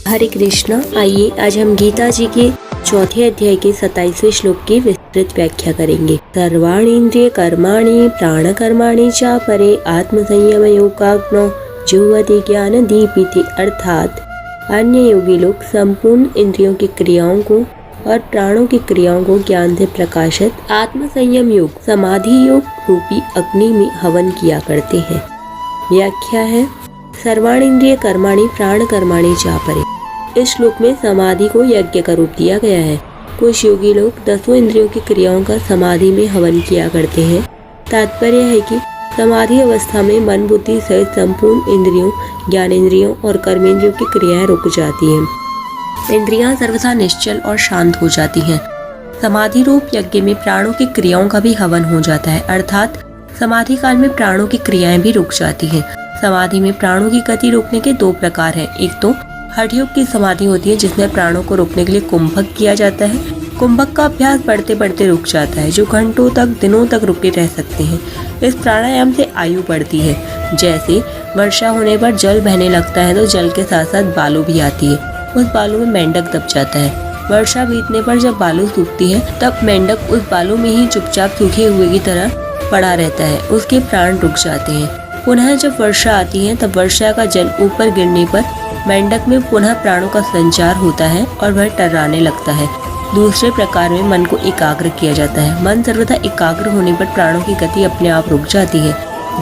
हरे कृष्णा। आइए आज हम गीता जी के चौथे अध्याय के 27वें श्लोक की विस्तृत व्याख्या करेंगे। सर्वाणीन्द्रिय कर्माणि प्राण कर्माणि च परे आत्म संयम योगाग्नो जुह्वति ज्ञान दीपिति। अर्थात अन्य योगी लोग संपूर्ण इंद्रियों की क्रियाओं को और प्राणों की क्रियाओं को ज्ञान से प्रकाशित आत्म संयम योग समाधि योग रूपी अग्नि में हवन किया करते हैं। व्याख्या है, सर्वाणीन्द्रिय कर्माणि प्राण कर्माणि च परे। इस श्लोक में समाधि को यज्ञ का रूप दिया गया है। कुछ योगी लोग 10 इंद्रियों की क्रियाओं का समाधि में हवन किया करते हैं। तात्पर्य है कि समाधि अवस्था में मन बुद्धि सहित संपूर्ण इंद्रियों, ज्ञानेंद्रियों और कर्मेंद्रियों की क्रियाएं रुक जाती हैं। इंद्रियां सर्वथा निश्चल और शांत हो जाती हैं। समाधि रूप यज्ञ में प्राणों की क्रियाओं का भी हवन हो जाता है, अर्थात समाधि काल में प्राणों की क्रियाएं भी रुक जाती हैं। समाधि में प्राणों की गति रोकने के 2 प्रकार हैं। एक तो हठ योग की समाधि होती है, जिसमें प्राणों को रोकने के लिए कुंभक किया जाता है। कुंभक का अभ्यास बढ़ते बढ़ते रुक जाता है, जो घंटों तक दिनों तक रुके रह सकते हैं। इस प्राणायाम से आयु बढ़ती है। जैसे वर्षा होने पर जल बहने लगता है तो जल के साथ साथ बालू भी आती है। उस बालू में मेंढक दब जाता है। वर्षा बीतने पर जब बालू सूखती है तब मेंढक उस बालू में ही चुपचाप सूखे हुए की तरह पड़ा रहता है। उसके प्राण रुक जाते हैं। पुनः जब वर्षा आती है तब वर्षा का जल ऊपर गिरने पर मेंढक में पुनः प्राणों का संचार होता है और वह टर्राने लगता है। दूसरे प्रकार में मन को एकाग्र किया जाता है। मन सर्वथा एकाग्र होने पर प्राणों की गति अपने आप रुक जाती है।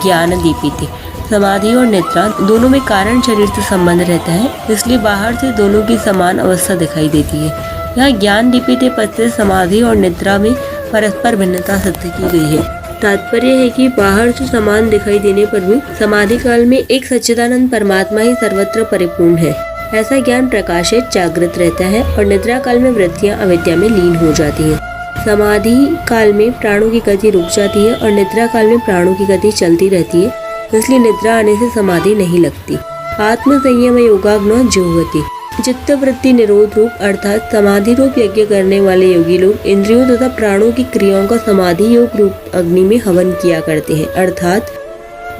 ज्ञान दीपिति। समाधि और निद्रा दोनों में कारण शरीर से संबंध रहता है, इसलिए बाहर से दोनों की समान अवस्था दिखाई देती है। यहाँ ज्ञान दीपित पद से समाधि और निद्रा में परस्पर भिन्नता सिद्ध की गई है। तात्पर्य है कि बाहर से समान दिखाई देने पर भी समाधि काल में एक सच्चिदानंद परमात्मा ही सर्वत्र परिपूर्ण है। ऐसा ज्ञान प्रकाशित जागृत रहता है और निद्रा काल में वृत्तियां अविद्या में लीन हो जाती हैं। समाधि काल में प्राणों की गति रुक जाती है और निद्रा काल में प्राणों की गति चलती रहती है, इसलिए निद्रा आने से समाधि नहीं लगती। आत्म संयम योगाग्नो जुह्वति। चित्त वृत्ति निरोध रूप अर्थात समाधि रूप यज्ञ करने वाले योगी लोग इंद्रियों तथा प्राणों की क्रियाओं का समाधि योग रूप अग्नि में हवन किया करते हैं, अर्थात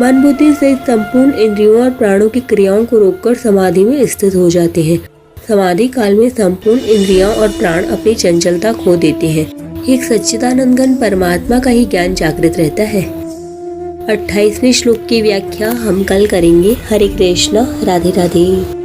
मन बुद्धि से संपूर्ण इंद्रियों और प्राणों की क्रियाओं को रोककर समाधि में स्थित हो जाते हैं। समाधि काल में संपूर्ण इंद्रियां और प्राण अपनी चंचलता खो देते हैं। एक सच्चिदानंद घन परमात्मा का ही ज्ञान जागृत रहता है। 28वें श्लोक की व्याख्या हम कल करेंगे। हरे कृष्णा। राधे राधे।